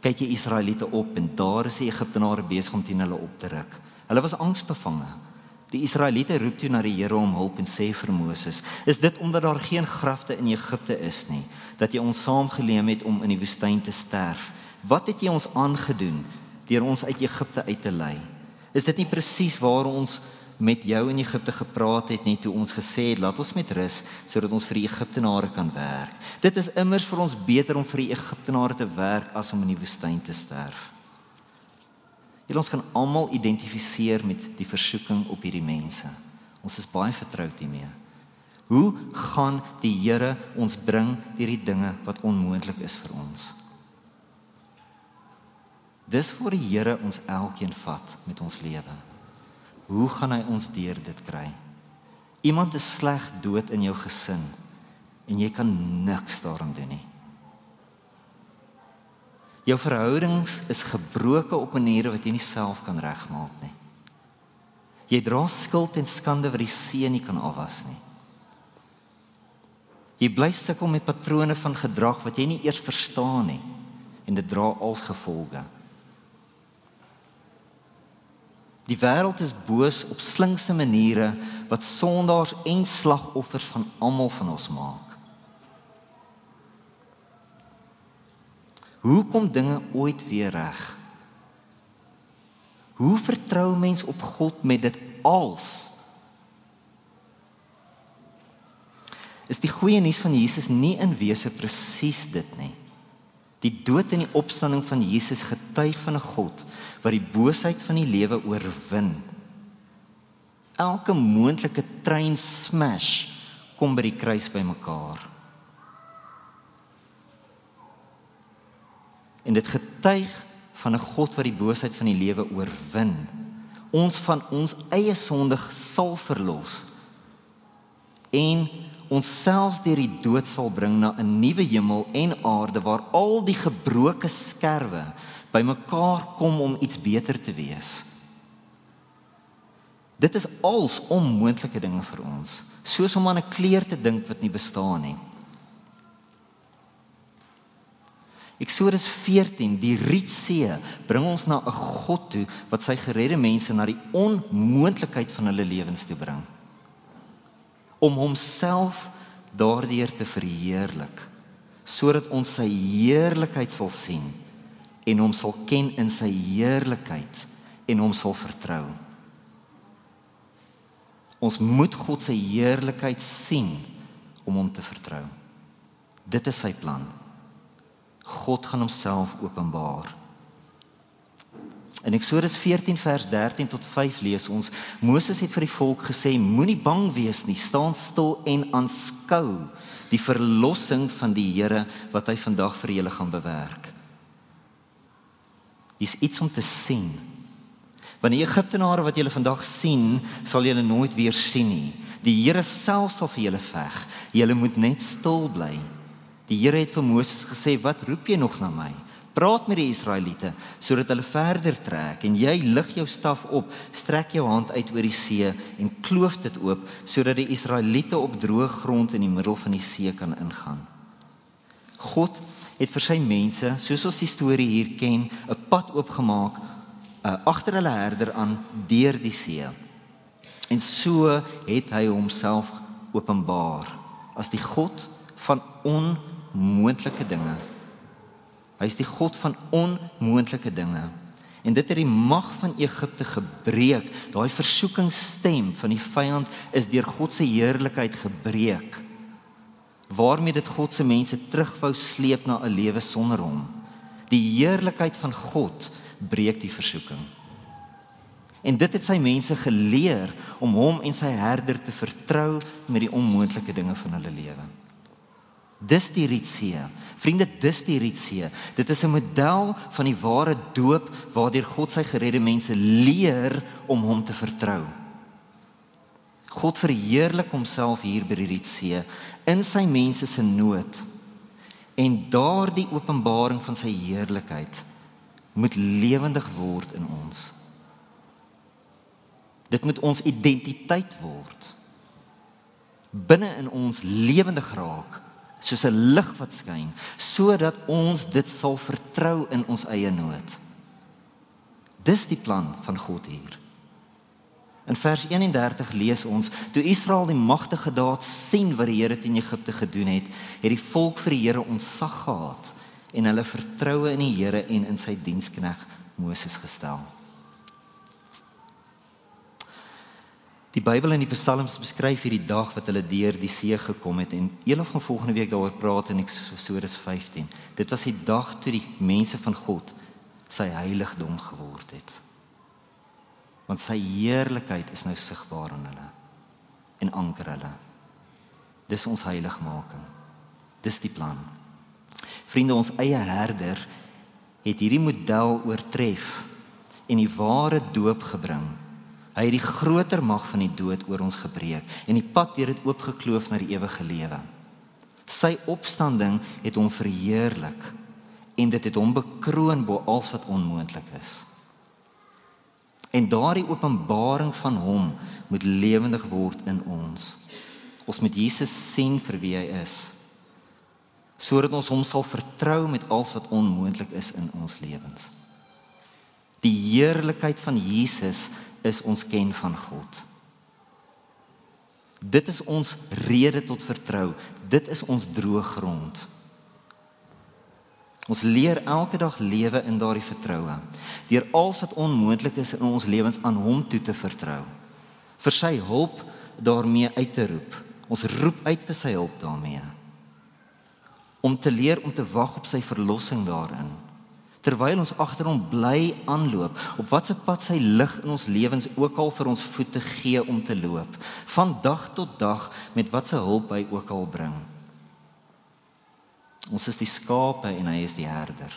kyk die Israeliete op en daar is die Egiptenare besig om teen hulle op te ruk. Hulle was angsbevange. Die Israeliete roep toe na die Here om hulp en sê vir Moses, is dit omdat daar geen grafte in Egipte is nie, dat jy ons saamgeleem het om in die woestyn te sterf? Wat het jy ons aangedoen, deur ons uit Egipte uit te lei? Is dit nie presies waar ons met jou in Egipte gepraat het nie, toe ons gesê het, laat ons met rus, sodat ons vir die Egiptenare kan werk? Dit is immers vir ons beter om vir die Egiptenare te werk, as om in die woestyn te sterf. Ons kan almal identifiseer met die versoeking op hierdie mense. Ons is baie vertroud hiermee. Hoe gaan die Here ons bring deur die dinge wat onmoontlik is vir ons? Dis waar die Here ons elkeen vat met ons lewe. Hoe gaan hy ons deur dit kry? Iemand is sleg dood in jou gesin en jy kan niks daaraan doen nie. Jou verhoudings is gebroken op maniere wat jy nie self kan regmaak nie. Jy dra skuld en skande wat die see nie kan afwas nie. Jy bly sukkel met patrone van gedrag wat jy nie eers verstaan nie, en dit dra als gevolge. Die wêreld is boos op slinkse maniere wat sondaars en slagoffers van almal van ons maak. Hoe kom dinge ooit weer reg? Hoe vertrou mens op God met dit als? Is die goeie nuus van Jesus nie in wese presies dit nie? Die dood en die opstanding van Jesus getuig van 'n God wat die boosheid van die lewe oorwin. Elke moontlike trein smash kom by die kruis bymekaar. En dit getuig van 'n God wat die boosheid van die lewe oorwin. Ons van ons eie sonde sal verlos. En ons selfs deur die dood sal bring na 'n nuwe hemel en aarde waar al die gebroke skerwe bymekaar kom om iets beter te wees. Dit is als onmoontlike dinge vir ons, soos om aan 'n kleur te dink wat nie bestaan nie. Eksodus 14, die Rietsee, bring ons na 'n God toe wat sy geredde mense na die onmoontlikheid van hulle lewens toe bring. Om homself daardeur te verheerlik, sodat ons sy heerlikheid sal sien en hom sal ken in sy heerlikheid en hom sal vertrou. Ons moet God se heerlikheid sien om hom te vertrou. Dit is sy plan. God gaan homself openbaar. In Eksodus 14 vers 13 tot 5 lees ons, Moses het vir die volk gesê, moenie bang wees nie, staan stil en aanskou die verlossing van die Here wat hy vandag vir julle gaan bewerk. Dis iets om te sien. Want die Egiptenare wat julle vandag sien, sal julle nooit weer sien nie. Die Here self sal vir julle veg. Julle moet net stil bly. Die Here het vir Moses gesê, wat roep jy nog na my? Praat met die Israeliete, sodat hulle verder trek, en jy lig jou staf op, strek jou hand uit oor die see, en kloof dit oop, sodat die Israeliete op droë grond in die middel van die see kan ingaan. God het vir sy mense, soos ons die storie hier ken, 'n pad oopgemaak, agter hulle herder aan, deur die see. En so het hy homself openbaar, as die God van onmoontlike dinge. Hy is die God van onmoontlike dinge. En dit het die mag van Egipte gebreek. Daai versoekingsstem van die vyand is deur God se heerlikheid gebreek. Waarmee dit God se mense terug wou sleep na 'n lewe sonder hom. Die heerlikheid van God breek die versoeking. En dit het sy mense geleer om hom en sy herder te vertrou met die onmoontlike dinge van hulle lewe. Dis die Rietsee. Vriende, dis die Rietsee. Dit is 'n model van die ware doop waardeur God sy geredde mense leer om hom te vertrou. God verheerlik homself hier by die Rietsee in sy mense se nood. En daardie openbaring van sy heerlikheid moet lewendig word in ons. Dit moet ons identiteit word. Binne in ons lewendig raak, soos 'n lig wat skyn, sodat ons dit sal vertrou in ons eie nood. Dis die plan van God hier. In vers 31 lees ons, toe Israel die magtige daad sien wat die Here teen Egipte gedoen het die volk vir die Here ontzag gehad en hulle vertroue in die Here en in sy dienskneg Moses gestel. Die Bybel en die Psalms beskryf hierdie dag wat hulle deur die see gekom het en Elof gaan volgende week daaroor praat in Eksodus 15. Dit was die dag toe die mense van God sy heiligdom geword het. Want sy heerlikheid is nou sigbaar in hulle en anker hulle. Dis ons heiligmaking. Dis die plan. Vriende, ons eie herder het hierdie model oortref en die ware doop gebring. Hy het die groter mag van die dood oor ons gebreek en die pad deur dit oopgekloof na die ewige lewe. Sy opstanding het hom verheerlik en dit het hom bekroon bo alles wat onmoontlik is. En daardie openbaring van hom moet lewendig word in ons. Ons moet Jesus sien vir wie hy is, sodat ons hom sal vertrou met alles wat onmoontlik is in ons lewens. Die heerlikheid van Jesus is ons ken van God. Dit is ons rede tot vertrou. Dit is ons droë grond. Ons leer elke dag lewe in daardie vertroue, deur alles wat onmoontlik is in ons lewens aan hom toe te vertrou, vir sy hulp daarmee uit te roep. Ons roep uit vir sy hulp daarmee, om te leer om te wag op sy verlossing daarin, terwyl ons agter hom bly aanloop, op wat se pad sy lig in ons lewens ook al vir ons voete gee om te loop, van dag tot dag met wat sy hulp hy ook al bring. Ons is die skape en hy is die herder.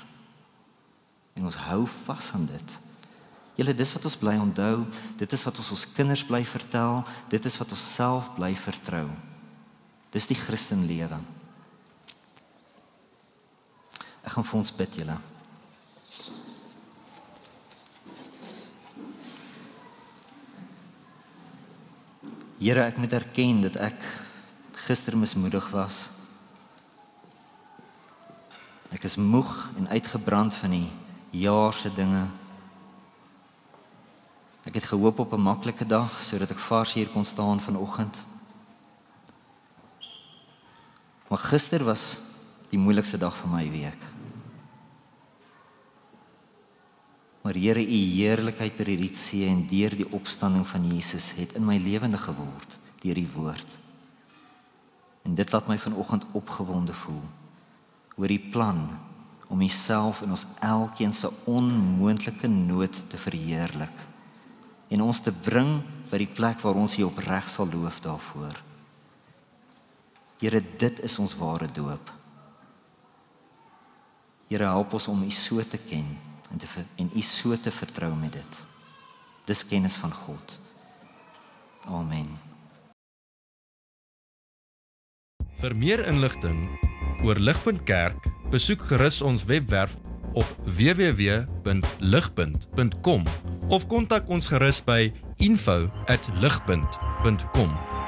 En ons hou vas aan dit. Julle, dis wat ons bly onthou, dit is wat ons kinders bly vertel, dit is wat ons self bly vertrou. Dis die Christenlewe. Ek gaan vir ons bid, julle. Here, ek moet erken dat ek gister mismoedig was. Ek is moeg en uitgebrand van die jaar se dinge. Ek het gehoop op 'n maklike dag, sodat ek vars hier kon staan vanoggend. Maar gister was die moeilikste dag van my week. Maar Here, u heerlikheid by die Rietsee en deur die opstanding van Jesus het in my lewende geword deur die woord. En dit laat my vanoggend opgewonde voel oor die plan om Uself in ons elkeen se onmoontlike nood te verheerlik en ons te bring by die plek waar ons U opreg sal loof daarvoor. Here, dit is ons ware doop. Here, help ons om U so te ken en U so te vertrou met dit. Dis kennis van God. Amen. Vir meer inligting oor Ligpunt Kerk, besoek gerus ons webwerf op www.ligpunt.com of kontak ons gerus by info@ligpunt.com.